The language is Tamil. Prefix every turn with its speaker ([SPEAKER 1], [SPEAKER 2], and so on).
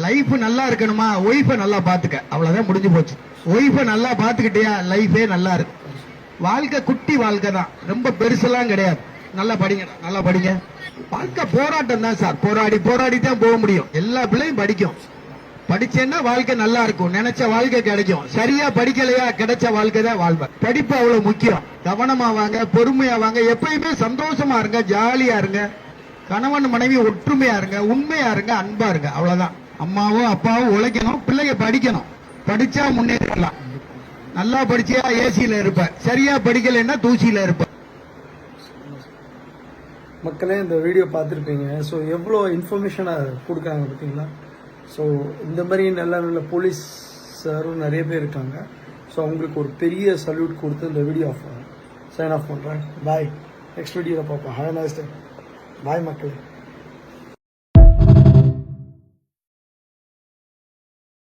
[SPEAKER 1] லைஃப் நல்லா இருக்கணுமா, ஒய்ஃபை நல்லா பாத்துக்க, அவ்வளவுதான், முடிஞ்சு போச்சு. ஒய்ஃபை நல்லா பாத்துக்கிட்டியா, லைஃபே நல்லா இருக்கு. வாழ்க்கை குட்டி வாழ்க்கை தான், ரொம்ப பெருசெல்லாம் கிடையாது. நல்லா படிங்க, நல்லா படிங்க. வாழ்க்கை போராட்டம் தான் சார், போராடி தான் போக முடியும். எல்லா பிள்ளையும் படிக்கும். படிச்சேன்னா வாழ்க்கை நல்லா இருக்கும், நினைச்ச வாழ்க்கை கிடைக்கும். சரியா படிக்கலையா, கிடைச்ச வாழ்க்கை தான் வாழ்வேன். படிப்பு அவ்வளவு முக்கியம். கவனமா வாங்க, பொறுமையா வாங்க, எப்பயுமே சந்தோஷமா இருங்க, ஜாலியா இருங்க. கணவன் மனைவி ஒற்றுமையா இருங்க, உண்மையா இருங்க, அன்பா இருங்க, அவ்வளவுதான். அம்மாவும் அப்பாவும் உழைக்கணும், பிள்ளைங்க படிக்கணும். படிச்சா முன்னேறலாம். நல்லா படிச்சியா ஏசியில இருப்ப, சரியா படிக்கலைன்னா தூசியில இருப்ப.
[SPEAKER 2] மக்களே இந்த வீடியோ பார்த்துருப்பீங்க. ஸோ எவ்வளோ இன்ஃபர்மேஷனை கொடுக்குறாங்க பார்த்தீங்களா. ஸோ இந்த மாதிரி நல்ல நல்ல போலீஸ் சாரும் நிறைய பேர் இருக்காங்க. ஸோ அவங்களுக்கு ஒரு பெரிய சல்யூட் கொடுத்து இந்த வீடியோ சைன் ஆஃப் பண்ணுறேன். பாய், நெக்ஸ்ட் வீடியோவில் பார்ப்போம். Have a nice day. பாய் மக்களே.